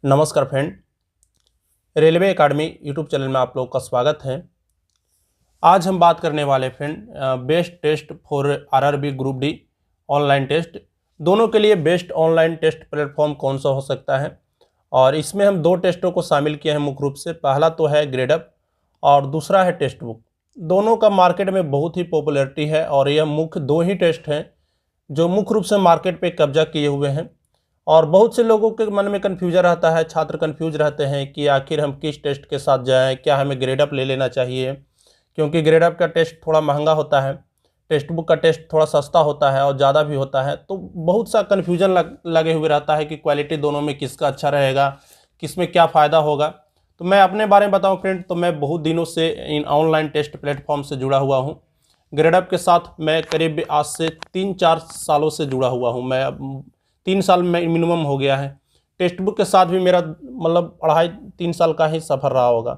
नमस्कार friend, railway academy YouTube channel में आप लोग का स्वागत है। आज हम बात करने वाले friend best test for RRB group D online test. दोनों के लिए बेस्ट ऑनलाइन टेस्ट प्लेटफॉर्म कौन सा हो सकता है, और इसमें हम दो टेस्टों को शामिल किए हैं मुख्य रूप से। पहला तो है ग्रेडअप और दूसरा है टेस्ट बुक। दोनों का मार्केट में बहुत ही पॉपुलैरिटी है और यह मुख्य दो ही टेस्ट हैं जो मुख्य रूप से मार्केट पे कब्जा किए हुए हैं। और बहुत से लोगों के मन में कन्फ्यूजन रहता है, छात्र कन्फ्यूज रहते हैं कि आखिर हम किस टेस्ट के साथ जाएं, क्या हमें ग्रेडअप ले लेना चाहिए, क्योंकि ग्रेडअप का टेस्ट थोड़ा महंगा होता है, टेस्ट बुक का टेस्ट थोड़ा सस्ता होता है और ज़्यादा भी होता है। तो बहुत सा कन्फ्यूजन लगे हुए रहता है कि क्वालिटी दोनों में किसका अच्छा रहेगा, किस में क्या फ़ायदा होगा। तो मैं अपने बारे में बताऊँ फ्रेंड, तो मैं बहुत दिनों से इन ऑनलाइन टेस्ट प्लेटफॉर्म से जुड़ा हुआ हूँ। ग्रेडअप के साथ मैं करीब आज से 3-4 सालों से जुड़ा हुआ हूँ। मैं 3 साल में मिनिमम हो गया है। टेस्ट बुक के साथ भी मेरा मतलब 2.5-3 साल का ही सफ़र रहा होगा।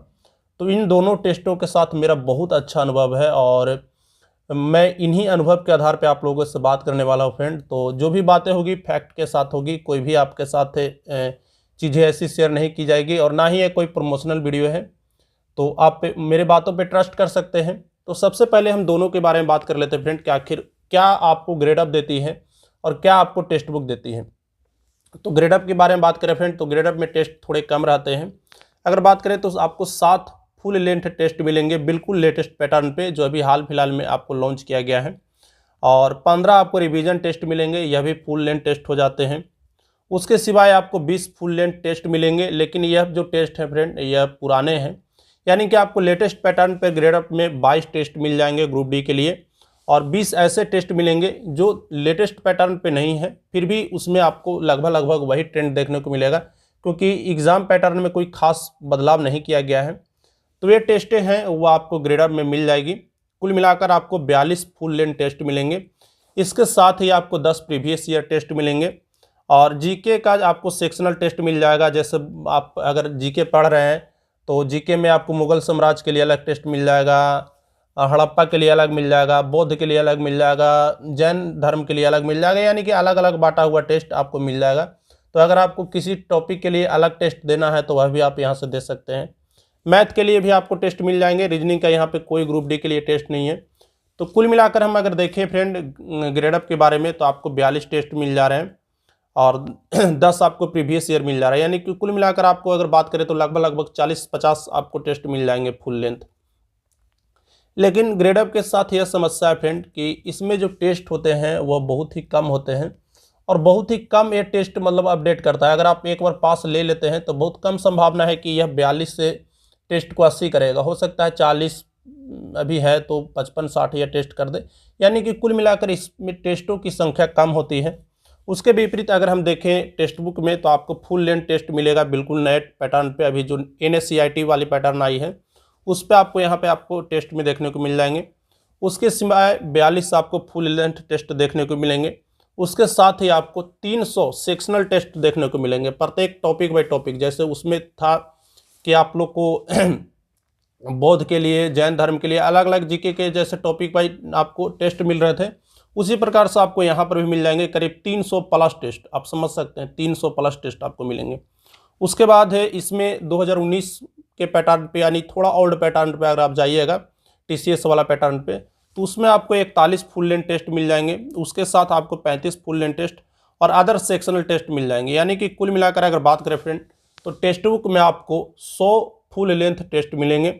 तो इन दोनों टेस्टों के साथ मेरा बहुत अच्छा अनुभव है और मैं इन्हीं अनुभव के आधार पे आप लोगों से बात करने वाला हूँ फ्रेंड। तो जो भी बातें होगी फैक्ट के साथ होगी, कोई भी आपके साथ चीज़ें ऐसी शेयर नहीं की जाएगी और ना ही ये कोई प्रमोशनल वीडियो है। तो आप मेरे बातों पे ट्रस्ट कर सकते हैं। तो सबसे पहले हम दोनों के बारे में बात कर लेते हैं फ्रेंड कि आखिर क्या आपको ग्रेडअप देती है और क्या आपको टेस्ट बुक देती है। तो ग्रेडअप के बारे में बात करें फ्रेंड, तो ग्रेडअप में टेस्ट थोड़े कम रहते हैं। अगर बात करें तो आपको 7 फुल लेंथ टेस्ट मिलेंगे बिल्कुल लेटेस्ट पैटर्न पे, जो अभी हाल फिलहाल में आपको लॉन्च किया गया है। और 15 आपको रिवीजन टेस्ट मिलेंगे, यह भी फुल लेंथ टेस्ट हो जाते हैं। उसके सिवाय आपको 20 फुल लेंथ टेस्ट मिलेंगे, लेकिन यह जो टेस्ट है फ्रेंड यह पुराने हैं। यानी कि आपको लेटेस्ट पैटर्न पर ग्रेडअप में 22 टेस्ट मिल जाएंगे ग्रुप डी के लिए, और 20 ऐसे टेस्ट मिलेंगे जो लेटेस्ट पैटर्न पे नहीं है, फिर भी उसमें आपको लगभग वही ट्रेंड देखने को मिलेगा, क्योंकि एग्ज़ाम पैटर्न में कोई खास बदलाव नहीं किया गया है। तो ये टेस्टें हैं वो आपको ग्रेडअप में मिल जाएगी। कुल मिलाकर आपको 42 फुल लेंथ टेस्ट मिलेंगे। इसके साथ ही आपको 10 प्रीवियस ईयर टेस्ट मिलेंगे और जीके का आपको सेक्शनल टेस्ट मिल जाएगा। जैसे आप अगर जीके पढ़ रहे हैं तो जीके में आपको मुगल साम्राज्य के लिए अलग टेस्ट मिल जाएगा, हड़प्पा के लिए अलग मिल जाएगा, बौद्ध के लिए अलग मिल जाएगा, जैन धर्म के लिए अलग मिल जाएगा, यानी कि अलग अलग बांटा हुआ टेस्ट आपको मिल जाएगा। तो अगर आपको किसी टॉपिक के लिए अलग टेस्ट देना है तो वह भी आप यहाँ से दे सकते हैं। मैथ के लिए भी आपको टेस्ट मिल जाएंगे, रीजनिंग का यहाँ पे कोई ग्रुप डी के लिए टेस्ट नहीं है। तो कुल मिलाकर हम अगर देखें फ्रेंड ग्रेडअप के बारे में, तो आपको 42 टेस्ट मिल जा रहे हैं और 10 आपको प्रीवियस ईयर मिल जा रहा है। यानी कि कुल मिलाकर आपको अगर बात करें तो लगभग 40-50 आपको टेस्ट मिल जाएंगे फुल लेंथ। लेकिन ग्रेडअप के साथ यह समस्या है फ्रेंड कि इसमें जो टेस्ट होते हैं वह बहुत ही कम होते हैं और बहुत ही कम ये टेस्ट मतलब अपडेट करता है। अगर आप एक बार पास ले लेते हैं तो बहुत कम संभावना है कि यह 42 से टेस्ट को 80 करेगा। हो सकता है 40 अभी है तो 55-60 यह टेस्ट कर दे। यानी कि कुल मिलाकर इसमें टेस्टों की संख्या कम होती है। उसके विपरीत अगर हम देखें टेस्ट बुक में, तो आपको फुल लेंथ टेस्ट मिलेगा बिल्कुल नए पैटर्न पे। अभी जो NSCIT वाली पैटर्न आई है उस पर आपको यहाँ पे आपको टेस्ट में देखने को मिल जाएंगे। उसके सिवाय 42 आपको फुल लेंथ टेस्ट देखने को मिलेंगे। उसके साथ ही आपको 300 सेक्शनल टेस्ट देखने को मिलेंगे, प्रत्येक टॉपिक बाय टॉपिक। जैसे उसमें था कि आप लोग को बौद्ध के लिए, जैन धर्म के लिए अलग अलग जीके के जैसे टॉपिक बाई आपको टेस्ट मिल रहे थे, उसी प्रकार से आपको यहाँ पर भी मिल जाएंगे करीब 300 प्लस टेस्ट। आप समझ सकते हैं 300 प्लस टेस्ट आपको मिलेंगे। उसके बाद है इसमें 2019 के पैटर्न पे, यानी थोड़ा ओल्ड पैटर्न पे अगर आप जाइएगा TCS वाला पैटर्न पे, तो उसमें आपको 41 फुल लेंथ टेस्ट मिल जाएंगे। उसके साथ आपको 35 फुल लेंथ टेस्ट और अदर सेक्शनल टेस्ट मिल जाएंगे। यानी कि कुल मिलाकर अगर बात करें फ्रेंड, तो टेस्ट बुक में आपको 100 फुल लेंथ टेस्ट मिलेंगे।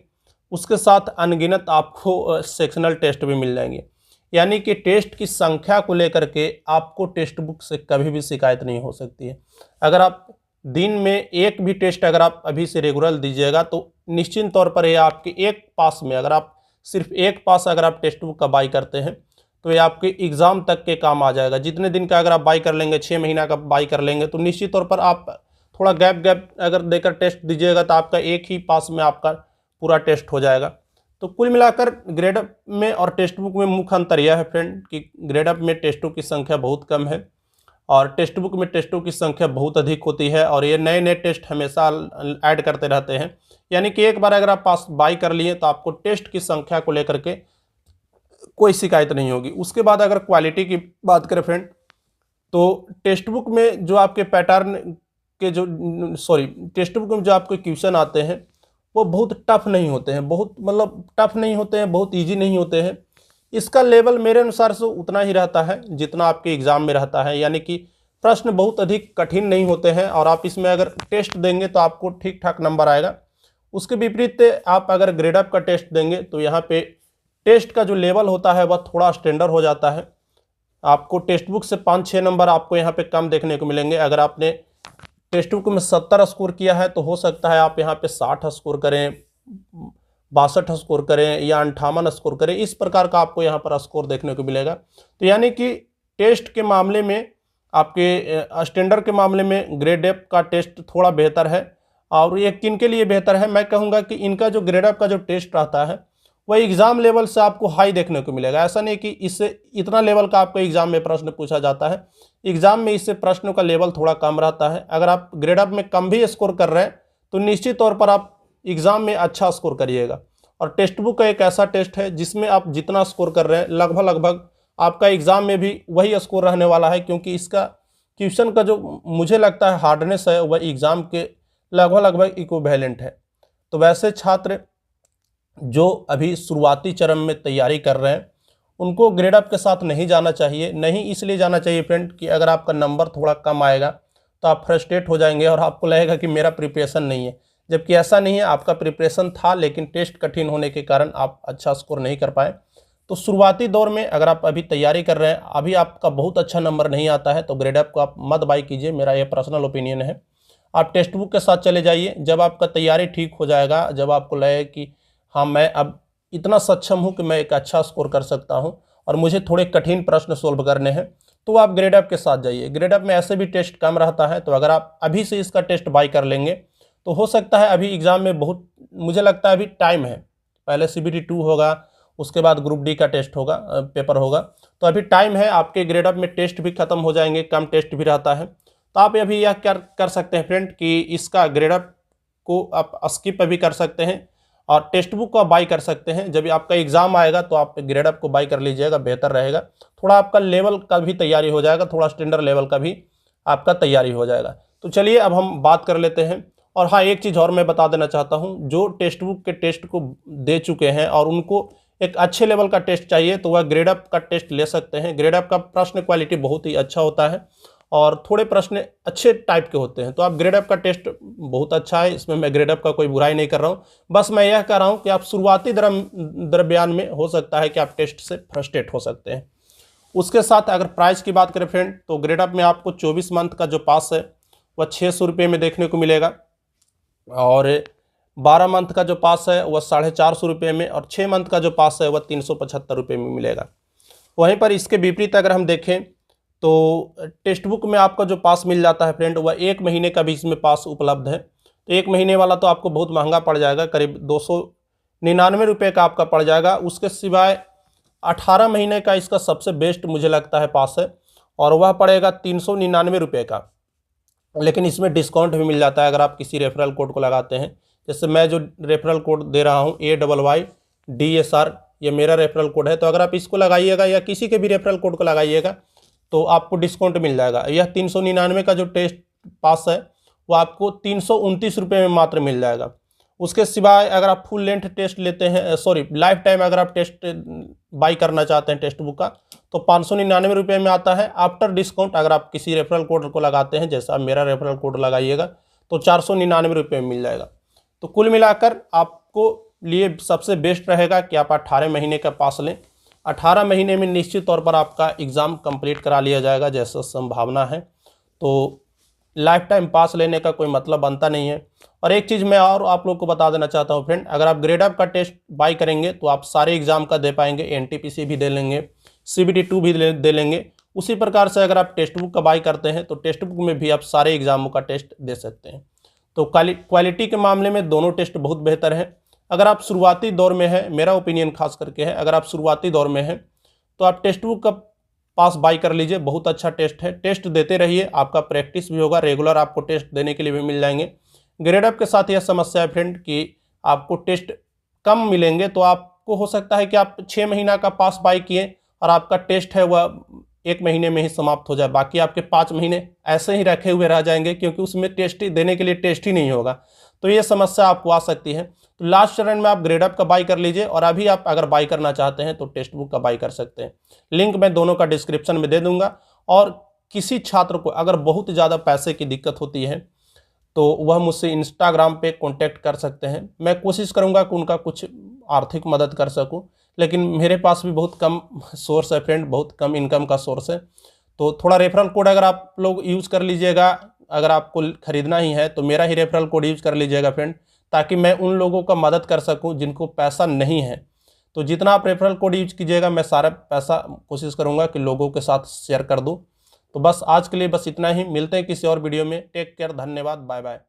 उसके साथ अनगिनत आपको सेक्शनल टेस्ट भी मिल जाएंगे। यानी कि टेस्ट की संख्या को लेकर के आपको टेस्ट बुक से कभी भी शिकायत नहीं हो सकती है। अगर आप दिन में एक भी टेस्ट अगर आप अभी से रेगुलर दीजिएगा तो निश्चित तौर पर ये आपके एक पास में, अगर आप सिर्फ एक पास अगर आप टेस्ट बुक का बाई करते हैं तो ये आपके एग्ज़ाम तक के काम आ जाएगा। जितने दिन का अगर आप बाई कर लेंगे, 6 महीना का बाई कर लेंगे, तो निश्चित तौर पर आप थोड़ा गैप अगर देकर टेस्ट दीजिएगा तो आपका एक ही पास में आपका पूरा टेस्ट हो जाएगा। तो कुल मिलाकर ग्रेडअप में और टेस्ट बुक में मुख्य अंतर यह है फ्रेंड कि ग्रेडअप में टेस्टों की संख्या बहुत कम है और टेस्ट बुक में टेस्टों की संख्या बहुत अधिक होती है और ये नए टेस्ट हमेशा ऐड करते रहते हैं। यानी कि एक बार अगर आप पास बाई कर लिए तो आपको टेस्ट की संख्या को लेकर के कोई शिकायत नहीं होगी। उसके बाद अगर क्वालिटी की बात करें फ्रेंड, तो टेस्ट बुक में जो आपके पैटर्न के जो टेक्स्ट बुक में जो आपको क्वेश्चन आते हैं वो बहुत टफ नहीं होते हैं, बहुत मतलब टफ नहीं होते हैं, बहुत इजी नहीं होते हैं। इसका लेवल मेरे अनुसार से उतना ही रहता है जितना आपके एग्ज़ाम में रहता है, यानी कि प्रश्न बहुत अधिक कठिन नहीं होते हैं और आप इसमें अगर टेस्ट देंगे तो आपको ठीक ठाक नंबर आएगा। उसके विपरीत आप अगर ग्रेड अप का टेस्ट देंगे तो यहाँ पे टेस्ट का जो लेवल होता है वह थोड़ा स्टैंडर्ड हो जाता है। आपको टेक्स्ट बुक से 5-6 नंबर आपको यहाँ पे कम देखने को मिलेंगे। अगर आपने टेक्स्ट बुक में 70 स्कोर किया है तो हो सकता है आप यहाँ पे 60 स्कोर करें, 62 स्कोर करें या 58 स्कोर करें, इस प्रकार का आपको यहाँ पर स्कोर देखने को मिलेगा। तो यानी कि टेस्ट के मामले में, आपके स्टैंडर्ड के मामले में ग्रेड अप का टेस्ट थोड़ा बेहतर है। और ये किन के लिए बेहतर है, मैं कहूँगा कि इनका जो ग्रेड अप का जो टेस्ट रहता है वह एग्ज़ाम लेवल से आपको हाई देखने को मिलेगा। ऐसा नहीं कि इससे इतना लेवल का आपको एग्ज़ाम में प्रश्न पूछा जाता है, एग्ज़ाम में इससे प्रश्नों का लेवल थोड़ा कम रहता है। अगर आप ग्रेड अप में कम भी स्कोर कर रहे हैं तो निश्चित तौर पर आप एग्ज़ाम में अच्छा स्कोर करिएगा। और टेक्स्ट बुक का एक ऐसा टेस्ट है जिसमें आप जितना स्कोर कर रहे हैं लगभग आपका एग्ज़ाम में भी वही स्कोर रहने वाला है, क्योंकि इसका क्वेश्चन का जो मुझे लगता है हार्डनेस है वह एग्ज़ाम के लगभग इक्विवेलेंट है। तो वैसे छात्र जो अभी शुरुआती चरण में तैयारी कर रहे हैं उनको ग्रेड अप के साथ नहीं जाना चाहिए। नहीं इसलिए जाना चाहिए फ्रेंड कि अगर आपका नंबर थोड़ा कम आएगा तो आप फ्रस्ट्रेट हो जाएंगे और आपको लगेगा कि मेरा प्रिपरेशन नहीं है, जबकि ऐसा नहीं है। आपका प्रिपरेशन था लेकिन टेस्ट कठिन होने के कारण आप अच्छा स्कोर नहीं कर पाए। तो शुरुआती दौर में अगर आप अभी तैयारी कर रहे हैं, अभी आपका बहुत अच्छा नंबर नहीं आता है, तो ग्रेड अप को आप मत बाई कीजिए, मेरा ये पर्सनल ओपिनियन है। आप टेक्स्ट बुक के साथ चले जाइए। जब आपका तैयारी ठीक हो जाएगा, जब आपको लगे कि हाँ मैं अब इतना सक्षम हूँ कि मैं एक अच्छा स्कोर कर सकता हूँ और मुझे थोड़े कठिन प्रश्न सोल्व करने हैं, तो आप ग्रेड अप के साथ जाइए। ग्रेड अप में ऐसे भी टेस्ट कम रहता है, तो अगर आप अभी से इसका टेस्ट बाई कर लेंगे तो हो सकता है अभी एग्ज़ाम में बहुत, मुझे लगता है अभी टाइम है। पहले CBT 2 होगा, उसके बाद ग्रुप डी का टेस्ट होगा, पेपर होगा, तो अभी टाइम है। आपके ग्रेड अप में टेस्ट भी खत्म हो जाएंगे, कम टेस्ट भी रहता है। तो आप अभी यह कर सकते हैं फ्रेंड कि इसका ग्रेड अप को आप स्किप भी कर सकते हैं और टेक्स्ट बुक को आप बाई कर सकते हैं। जब आपका एग्ज़ाम आएगा तो आप ग्रेड अप को बाई कर लीजिएगा, बेहतर रहेगा। थोड़ा आपका लेवल का भी तैयारी हो जाएगा, थोड़ा स्टैंडर्ड लेवल का भी आपका तैयारी हो जाएगा। तो चलिए अब हम बात कर लेते हैं। और हाँ, एक चीज़ और मैं बता देना चाहता हूँ, जो टेक्स्ट बुक के टेस्ट को दे चुके हैं और उनको एक अच्छे लेवल का टेस्ट चाहिए तो वह ग्रेड अप का टेस्ट ले सकते हैं। ग्रेड अप का प्रश्न क्वालिटी बहुत ही अच्छा होता है और थोड़े प्रश्न अच्छे टाइप के होते हैं। तो आप ग्रेड अप का टेस्ट बहुत अच्छा है, इसमें मैं ग्रेड अप का कोई बुराई नहीं कर रहा हूँ, बस मैं यह कह रहा हूँ कि आप शुरुआती दरमियान में हो सकता है कि आप टेस्ट से फ्रस्ट्रेट हो सकते हैं। उसके साथ अगर प्राइस की बात करें फ्रेंड, तो ग्रेड अप में आपको 24 मंथ का जो पास है वह 600 रुपये में देखने को मिलेगा और 12 मंथ का जो पास है वह 450 रुपये में और 6 मंथ का जो पास है वह 375 रुपये में मिलेगा। वहीं पर इसके विपरीत अगर हम देखें तो टेक्स्ट बुक में आपका जो पास मिल जाता है फ्रेंड वह 1 महीने का भी इसमें पास उपलब्ध है। तो 1 महीने वाला तो आपको बहुत महंगा पड़ जाएगा, करीब 299 रुपये का आपका पड़ जाएगा। उसके सिवाय 18 महीने का इसका सबसे बेस्ट मुझे लगता है पास है और वह पड़ेगा 399 रुपये का, लेकिन इसमें डिस्काउंट भी मिल जाता है अगर आप किसी रेफरल कोड को लगाते हैं। जैसे मैं जो रेफरल कोड दे रहा हूँ AYYDSR, ये मेरा रेफरल कोड है, तो अगर आप इसको लगाइएगा या किसी के भी रेफरल कोड को लगाइएगा तो आपको डिस्काउंट मिल जाएगा। यह 399 का जो टेस्ट पास है वो आपको 329 रुपये में मात्र मिल जाएगा। उसके सिवाय अगर आप फुल लेंथ टेस्ट लेते हैं, लाइफ टाइम अगर आप टेस्ट बाई करना चाहते हैं टेक्स्ट बुक का, तो 599 रुपये में आता है आफ्टर डिस्काउंट। अगर आप किसी रेफरल कोड को लगाते हैं, जैसा मेरा रेफरल कोड लगाइएगा, तो 499 रुपये में मिल जाएगा। तो कुल मिलाकर आपको लिए सबसे बेस्ट रहेगा कि आप 18 महीने का पास लें। 18 महीने में निश्चित तौर पर आपका एग्ज़ाम कंप्लीट करा लिया जाएगा जैसा संभावना है। तो लाइफ टाइम पास लेने का कोई मतलब बनता नहीं है। और एक चीज़ मैं और आप लोग को बता देना चाहता हूँ फ्रेंड, अगर आप ग्रेड अप का टेस्ट बाई करेंगे तो आप सारे एग्ज़ाम का दे पाएंगे, NTPC भी दे लेंगे, CBT 2 भी दे लेंगे। उसी प्रकार से अगर आप टेक्स्ट बुक का बाई करते हैं तो टेक्स्ट बुक में भी आप सारे एग्ज़ामों का टेस्ट दे सकते हैं। तो क्वालिटी के मामले में दोनों टेस्ट बहुत बेहतर हैं। अगर आप शुरुआती दौर में हैं, मेरा ओपिनियन खास करके है, अगर आप शुरुआती दौर में हैं तो आप टेक्स्ट बुक का पास बाई कर लीजिए, बहुत अच्छा टेस्ट है। टेस्ट देते रहिए, आपका प्रैक्टिस भी होगा, रेगुलर आपको टेस्ट देने के लिए भी मिल जाएंगे। ग्रेड अप के साथ यह समस्या है फ्रेंड कि आपको टेस्ट कम मिलेंगे, तो आपको हो सकता है कि आप 6 महीना का पास बाई किए और आपका टेस्ट है वह 1 महीने में ही समाप्त हो जाए, बाकी आपके 5 महीने ऐसे ही रखे हुए रह जाएंगे, क्योंकि उसमें टेस्ट ही देने के लिए टेस्ट ही नहीं होगा। तो ये समस्या आपको आ सकती है। तो लास्ट चरण में आप ग्रेडअप का बाई कर लीजिए, और अभी आप अगर बाई करना चाहते हैं तो टेक्स्ट बुक का बाई कर सकते हैं। लिंक मैं दोनों का डिस्क्रिप्शन में दे दूंगा। और किसी छात्र को अगर बहुत ज़्यादा पैसे की दिक्कत होती है तो वह मुझसे इंस्टाग्राम पे कांटेक्ट कर सकते हैं। मैं कोशिश करूंगा कि उनका कुछ आर्थिक मदद कर सकूं, लेकिन मेरे पास भी बहुत कम सोर्स है फ्रेंड, बहुत कम इनकम का सोर्स है। तो थोड़ा रेफरल कोड अगर आप लोग यूज़ कर लीजिएगा, अगर आपको खरीदना ही है तो मेरा ही रेफरल कोड यूज़ कर लीजिएगा फ्रेंड, ताकि मैं उन लोगों का मदद कर सकूं जिनको पैसा नहीं है। तो जितना आप रेफरल कोड यूज कीजिएगा, मैं सारा पैसा कोशिश करूंगा कि लोगों के साथ शेयर कर दूं। तो बस आज के लिए बस इतना ही, मिलते हैं किसी और वीडियो में। टेक केयर, धन्यवाद, बाय बाय।